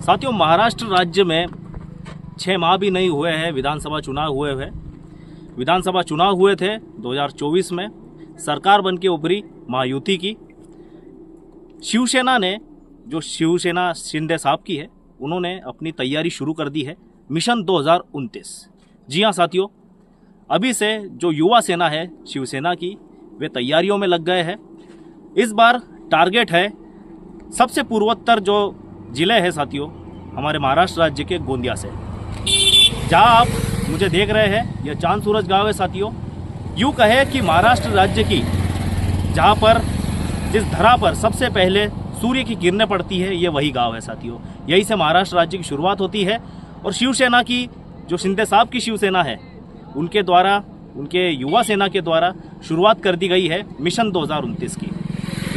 साथियों, महाराष्ट्र राज्य में 6 माह भी नहीं हुए हैं विधानसभा चुनाव हुए हुए। विधानसभा चुनाव हुए थे 2024 में। सरकार बन के उभरी महायुति की। शिवसेना ने, जो शिवसेना शिंदे साहब की है, उन्होंने अपनी तैयारी शुरू कर दी है मिशन 2029। जी हाँ साथियों, अभी से जो युवा सेना है शिवसेना की, वे तैयारियों में लग गए हैं। इस बार टारगेट है सबसे पूर्वोत्तर जो जिले हैं साथियों, हमारे महाराष्ट्र राज्य के गोंदिया से। जहां आप मुझे देख रहे हैं, यह चांद सूरज गांव है साथियों। यूँ कहे कि महाराष्ट्र राज्य की जहां पर जिस धरा पर सबसे पहले सूर्य की किरणें पड़ती है, ये वही गांव है साथियों। यहीं से महाराष्ट्र राज्य की शुरुआत होती है। और शिवसेना की, जो शिंदे साहब की शिवसेना है, उनके द्वारा, उनके युवा सेना के द्वारा शुरुआत कर दी गई है मिशन 2029 की।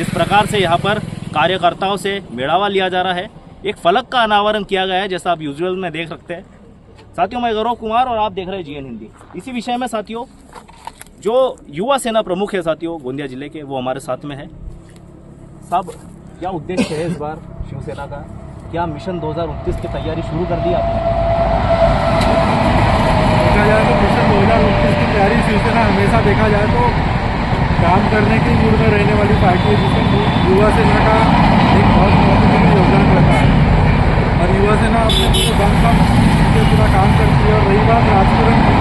इस प्रकार से यहाँ पर कार्यकर्ताओं से मेड़ावा लिया जा रहा है। एक फलक का अनावरण किया गया है, जैसा आप यूजुअल में देख सकते हैं साथियों। मैं गौरव कुमार और आप देख रहे हैं जीएन हिंदी। इसी विषय में साथियों, जो युवा सेना प्रमुख है साथियों गोंदिया जिले के, वो हमारे साथ में है। साहब, क्या उद्देश्य है इस बार शिवसेना का? क्या मिशन 2029 की तैयारी शुरू कर दी आपने? देखा जाए तो मिशन 2029 की तैयारी शिवसेना हमेशा देखा जाए तो काम करने की मूड में रहने वाली पार्टी है, जिसमें युवा सेना का एक बहुत महत्वपूर्ण योगदान रहता है। और युवा सेना अपने पूरे दम से पूरा काम करती है। और रही बात राजकारण की,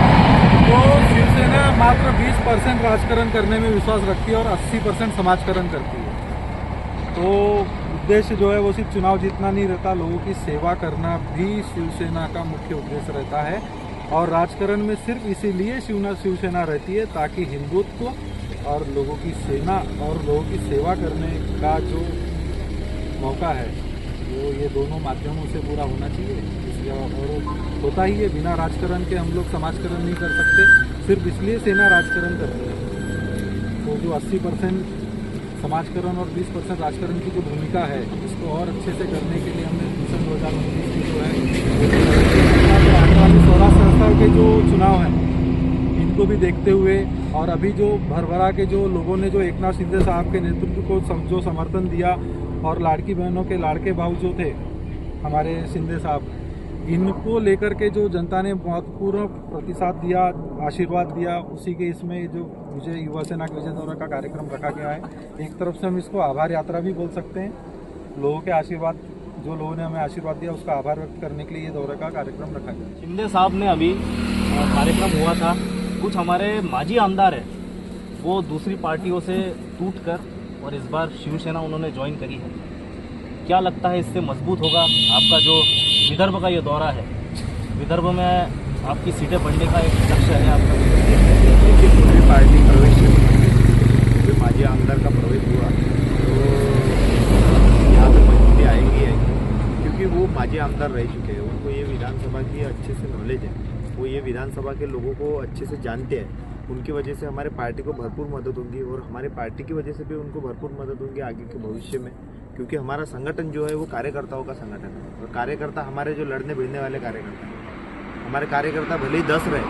तो शिवसेना मात्र 20% राजकारण करने में विश्वास रखती है और 80% समाजकरण करती है। तो उद्देश्य जो है वो सिर्फ चुनाव जीतना नहीं रहता, लोगों की सेवा करना भी शिवसेना का मुख्य उद्देश्य रहता है। और राजकारण में सिर्फ इसीलिए शिवसेना रहती है ताकि हिंदुत्व और लोगों की सेना और लोगों की सेवा करने का जो मौका है वो ये दोनों माध्यमों से पूरा होना चाहिए। इसलिए और होता ही है, बिना राजकारण के हम लोग समाजकरण नहीं कर सकते। सिर्फ इसलिए सेना राजकारण करती है। तो जो 80% समाजकरण और 20% राजकारण की जो भूमिका है, इसको और अच्छे से करने के लिए हमने मिशन 2029 की जो है आने वाले 16 संस्थाओं के जो चुनाव हैं, इनको भी देखते हुए, और अभी जो भरभरा के जो लोगों ने जो एकनाथ शिंदे साहब के नेतृत्व को जो समर्थन दिया, और लाड़की बहनों के लाड़के भाव जो थे हमारे शिंदे साहब, इनको लेकर के जो जनता ने महत्वपूर्ण प्रतिसाद दिया, आशीर्वाद दिया, उसी के इसमें जो विजय युवा सेना के विजय दौरा का कार्यक्रम रखा गया है। एक तरफ से हम इसको आभार यात्रा भी बोल सकते हैं। लोगों के आशीर्वाद, जो लोगों ने हमें आशीर्वाद दिया, उसका आभार व्यक्त करने के लिए ये दौरे का कार्यक्रम रखा गया। शिंदे साहब ने अभी कार्यक्रम हुआ था, कुछ हमारे माजी आमदार है वो दूसरी पार्टियों से टूटकर और इस बार शिवसेना उन्होंने ज्वाइन करी है। क्या लगता है इससे मजबूत होगा आपका जो विदर्भ का ये दौरा है? विदर्भ में आपकी सीटें बढ़ने का एक लक्ष्य है आपका? पूरी पार्टी प्रवेश जो माजी आमदार का प्रवेश हुआ तो यहाँ पर मजबूती आएगी, क्योंकि वो माजी आमदार रह चुके हैं। उनको ये विधानसभा की अच्छे से नॉलेज है, वो ये विधानसभा के लोगों को अच्छे से जानते हैं। उनकी वजह से हमारे पार्टी को भरपूर मदद होगी, और हमारे पार्टी की वजह से भी उनको भरपूर मदद होगी आगे के भविष्य में। क्योंकि हमारा संगठन जो है वो कार्यकर्ताओं का संगठन है, और कार्यकर्ता हमारे जो लड़ने भिड़ने वाले कार्यकर्ता हैं। हमारे कार्यकर्ता भले ही 10 रहे,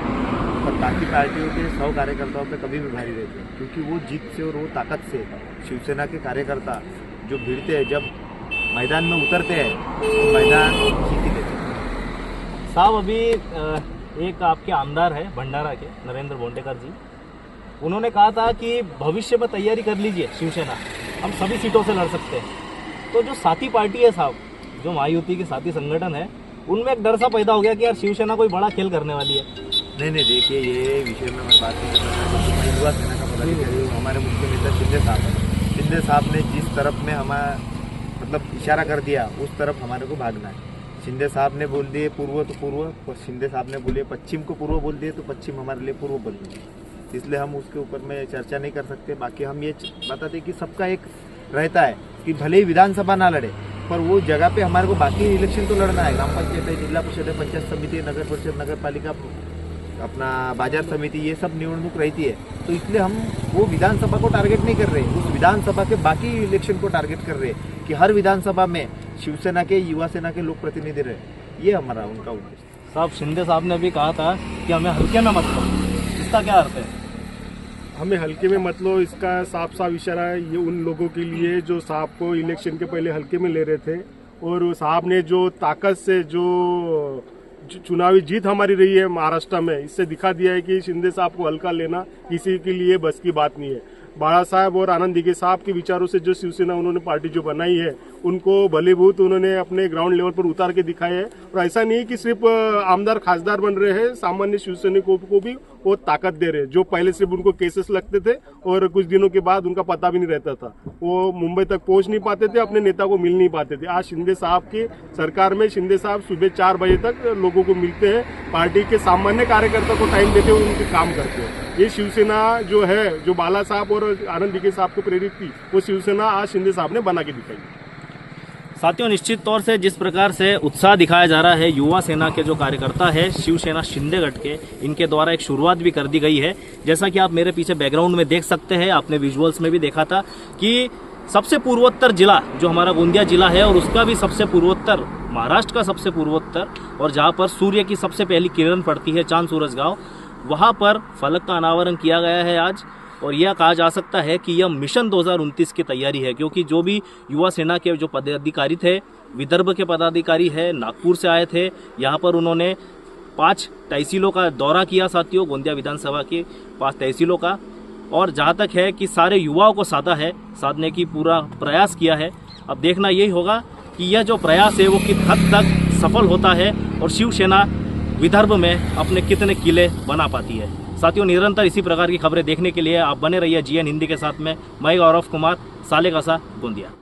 पर बाकी पार्टियों के 100 कार्यकर्ताओं पे कभी भी भारी रहते हैं, क्योंकि वो जीत से और वो ताकत से शिवसेना के कार्यकर्ता जो भिड़ते हैं, जब मैदान में उतरते हैं तो मैदान जीत ही लेते हैं। साहब, अभी एक आपके आमदार है भंडारा के, नरेंद्र बोंडेकर जी, उन्होंने कहा था कि भविष्य में तैयारी कर लीजिए शिवसेना, हम सभी सीटों से लड़ सकते हैं। तो जो साथी पार्टी है साहब, जो महायुति के साथी संगठन है, उनमें एक डर सा पैदा हो गया कि यार शिवसेना कोई बड़ा खेल करने वाली है। नहीं, देखिए, ये विषय में मैं बात नहीं करना चाहता हूँ। युवा सेना का पदाधिकारी हमारे मुख्य नेता शिंदे साहब हैं। शिंदे साहब ने जिस तरफ में हमारा मतलब इशारा कर दिया, उस तरफ हमारे को भागना है। शिंदे साहब ने बोल दिए पूर्व तो पूर्व, शिंदे साहब ने बोले पश्चिम को पूर्व बोल दिए तो पश्चिम हमारे लिए पूर्व बोल दिए। इसलिए हम उसके ऊपर में चर्चा नहीं कर सकते। बाकी हम ये बताते कि सबका एक रहता है कि भले ही विधानसभा ना लड़े, पर वो जगह पे हमारे को बाकी इलेक्शन तो लड़ना है। ग्राम पंचायत है, जिला परिषद है, पंचायत समिति है, नगर परिषद, नगर पालिका, अपना बाजार समिति, ये सब निवडणूक रहती है। तो इसलिए हम वो विधानसभा को टारगेट नहीं कर रहे, उस विधानसभा के बाकी इलेक्शन को टारगेट कर रहे कि हर विधानसभा में शिवसेना के, युवा सेना के लोग प्रतिनिधि रहे। ये हमारा उनका उद्देश्य। साहब, शिंदे साहब ने भी कहा था कि हमें हल्के में मत लो, इसका क्या अर्थ है? हमें हल्के में मत लो, इसका साफ साफ इशारा है ये उन लोगों के लिए जो साहब को इलेक्शन के पहले हल्के में ले रहे थे। और साहब ने जो ताकत से जो चुनावी जीत हमारी रही है महाराष्ट्र में, इससे दिखा दिया है कि शिंदे साहब को हल्का लेना किसी के लिए बस की बात नहीं है। बाळा साहब और आनंद दिघे साहब के विचारों से जो शिवसेना उन्होंने पार्टी जो बनाई है उनको भलीभूत उन्होंने अपने ग्राउंड लेवल पर उतार के दिखाया है। और ऐसा नहीं कि सिर्फ आमदार खासदार बन रहे हैं, सामान्य शिवसैनिकों को भी वो ताकत दे रहे हैं। जो पहले सिर्फ उनको केसेस लगते थे और कुछ दिनों के बाद उनका पता भी नहीं रहता था, वो मुंबई तक पहुंच नहीं पाते थे, अपने नेता को मिल नहीं पाते थे। आज शिंदे साहब की सरकार में शिंदे साहब सुबह 4 बजे तक लोगों को मिलते हैं, पार्टी के सामान्य कार्यकर्ता को टाइम देते हुए उनके काम करते हैं। ये शिवसेना जो है, जो बाला साहब और आनंद दिघे साहब को प्रेरित थी, वो शिवसेना आज शिंदे साहब ने बना के दिखाई। साथियों, निश्चित तौर से जिस प्रकार से उत्साह दिखाया जा रहा है युवा सेना के जो कार्यकर्ता है शिवसेना शिंदे गढ़ के, इनके द्वारा एक शुरुआत भी कर दी गई है। जैसा कि आप मेरे पीछे बैकग्राउंड में देख सकते हैं, आपने विजुअल्स में भी देखा था कि सबसे पूर्वोत्तर जिला जो हमारा गोंदिया जिला है और उसका भी सबसे पूर्वोत्तर, महाराष्ट्र का सबसे पूर्वोत्तर, और जहाँ पर सूर्य की सबसे पहली किरण पड़ती है चांद सूरज गाँव, वहाँ पर फलक का अनावरण किया गया है आज। और यह कहा जा सकता है कि यह मिशन 2029 की तैयारी है, क्योंकि जो भी युवा सेना के जो पदाधिकारी थे, विदर्भ के पदाधिकारी है, नागपुर से आए थे, यहाँ पर उन्होंने 5 तहसीलों का दौरा किया साथियों, गोंदिया विधानसभा के 5 तहसीलों का। और जहाँ तक है कि सारे युवाओं को साधने की पूरा प्रयास किया है। अब देखना यही होगा कि यह जो प्रयास है वो किस हद तक सफल होता है और शिवसेना विदर्भ में अपने कितने किले बना पाती है। साथियों, निरंतर इसी प्रकार की खबरें देखने के लिए आप बने रहिए GN हिंदी के साथ में। मैं गौरव कुमार, सालेगासा, गोंदिया।